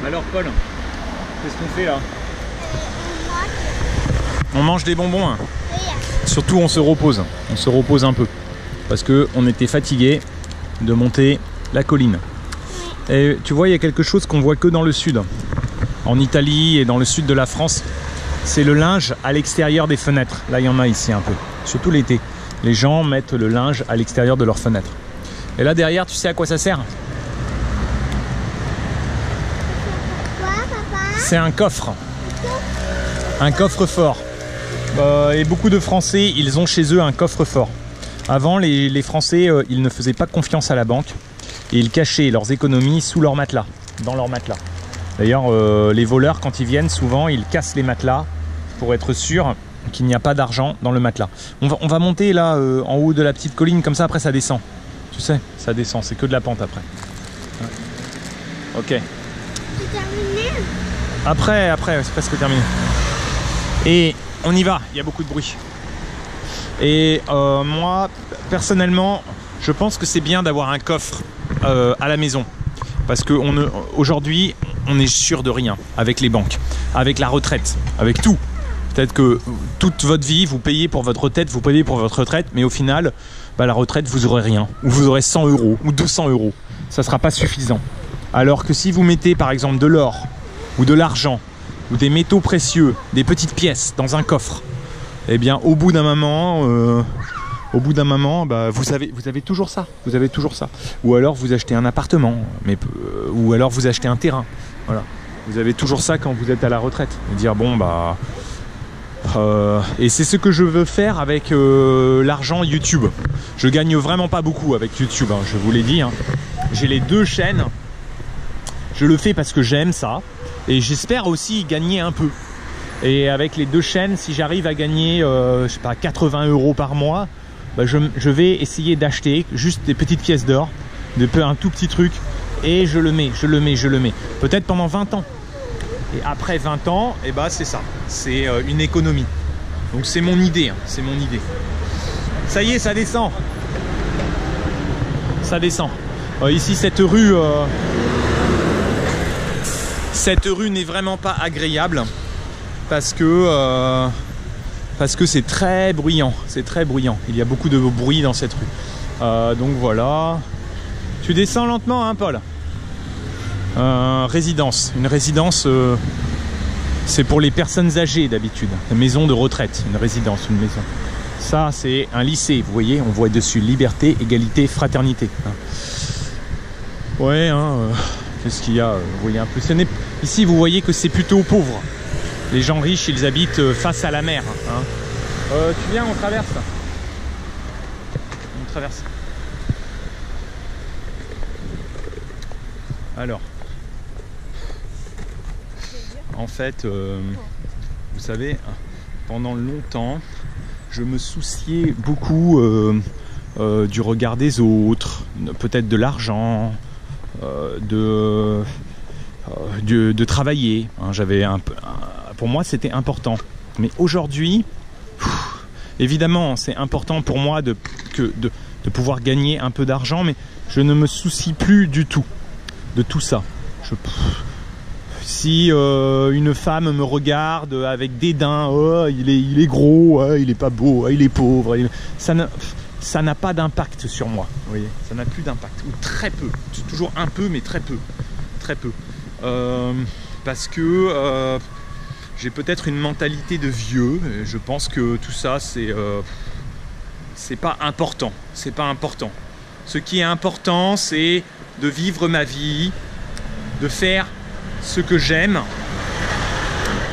Alors Paul, qu'est-ce qu'on fait là? On mange des bonbons, hein. Surtout on se repose un peu. Parce qu'on était fatigué de monter la colline. Et tu vois, il y a quelque chose qu'on voit que dans le sud. En Italie et dans le sud de la France. C'est le linge à l'extérieur des fenêtres. Là, il y en a ici un peu. Surtout l'été. Les gens mettent le linge à l'extérieur de leurs fenêtres. Et là derrière, tu sais à quoi ça sert? C'est un coffre. Un coffre-fort. Et beaucoup de Français, ils ont chez eux un coffre-fort. Avant, les Français, ils ne faisaient pas confiance à la banque. Et ils cachaient leurs économies sous leur matelas. Dans leur matelas. D'ailleurs, les voleurs, quand ils viennent, souvent, ils cassent les matelas pour être sûr qu'il n'y a pas d'argent dans le matelas. On va monter là, en haut de la petite colline, comme ça, après ça descend. Tu sais, ça descend, c'est que de la pente après. Ouais. Ok. C'est terminé? Après, c'est presque terminé. Et on y va, il y a beaucoup de bruit. Et moi, personnellement, je pense que c'est bien d'avoir un coffre à la maison. Parce qu'aujourd'hui, on est sûr de rien avec les banques, avec la retraite, avec tout. Peut-être que toute votre vie, vous payez pour votre retraite, mais au final, bah, la retraite, vous aurez rien. Ou vous aurez 100 € ou 200 €. Ça ne sera pas suffisant. Alors que si vous mettez par exemple de l'or, ou de l'argent, ou des métaux précieux, des petites pièces dans un coffre, eh bien au bout d'un moment, bah, vous avez toujours ça. Vous avez toujours ça. Ou alors vous achetez un appartement, ou alors vous achetez un terrain. Voilà. Vous avez toujours ça quand vous êtes à la retraite. Et dire bon bah... et c'est ce que je veux faire avec l'argent YouTube. Je gagne vraiment pas beaucoup avec YouTube, hein, je vous l'ai dit. Hein. J'ai les 2 chaînes. Je le fais parce que j'aime ça. Et j'espère aussi gagner un peu. Et avec les 2 chaînes, si j'arrive à gagner je sais pas, 80 € par mois, bah je vais essayer d'acheter juste des petites pièces d'or, un tout petit truc, et je le mets. Peut-être pendant 20 ans. Et après 20 ans, et bah c'est ça. C'est une économie. Donc c'est mon idée, hein, c'est mon idée. Ça y est, ça descend. Ça descend. Ici, cette rue n'est vraiment pas agréable parce que c'est très bruyant. C'est très bruyant. Il y a beaucoup de bruit dans cette rue. Donc voilà. Tu descends lentement, hein, Paul? Résidence. Une résidence, c'est pour les personnes âgées d'habitude. Une maison de retraite. Une résidence, une maison. Ça, c'est un lycée. Vous voyez, on voit dessus liberté, égalité, fraternité. Ouais, hein. Qu'est-ce qu'il y a? Vous voyez un peu. Ici, vous voyez que c'est plutôt pauvre. Les gens riches, ils habitent face à la mer. Hein. Tu viens, on traverse. On traverse. Alors, en fait, vous savez, pendant longtemps, je me souciais beaucoup du regard des autres, peut-être de l'argent, de travailler. Hein, pour moi, c'était important. Mais aujourd'hui, évidemment, c'est important pour moi de pouvoir gagner un peu d'argent, mais je ne me soucie plus du tout de tout ça. Si une femme me regarde avec dédain, oh, il est gros, oh, il est pas beau, oh, il est pauvre, ça n'a pas d'impact sur moi. Vous voyez, ça n'a plus d'impact, ou très peu. Toujours un peu, mais très peu, très peu. Parce que j'ai peut-être une mentalité de vieux. Et je pense que tout ça, c'est pas important. C'est pas important. Ce qui est important, c'est de vivre ma vie, de faire ce que j'aime,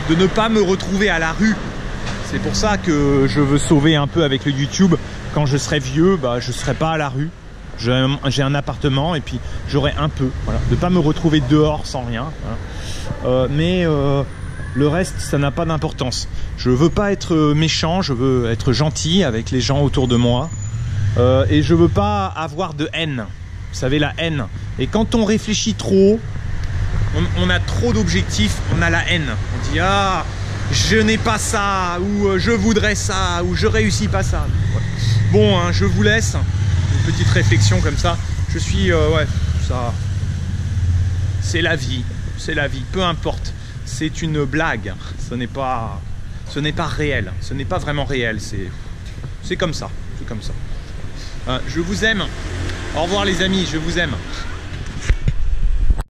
de ne pas me retrouver à la rue. C'est pour ça que je veux sauver un peu avec le YouTube. Quand je serai vieux, bah, je ne serai pas à la rue. J'ai un appartement et puis j'aurai un peu. Voilà. De ne pas me retrouver dehors sans rien. Voilà. Mais le reste, ça n'a pas d'importance. Je ne veux pas être méchant, je veux être gentil avec les gens autour de moi. Et je ne veux pas avoir de haine. Vous savez, la haine. Et quand on réfléchit trop, on a trop d'objectifs, on a la haine. On dit, ah, je n'ai pas ça, ou je voudrais ça, ou je réussis pas ça. Ouais. Bon, hein, je vous laisse une petite réflexion comme ça. Je suis, ouais, c'est la vie, peu importe. C'est une blague, ce n'est pas réel, ce n'est pas vraiment réel, c'est comme ça, c'est comme ça. Je vous aime, au revoir les amis, je vous aime.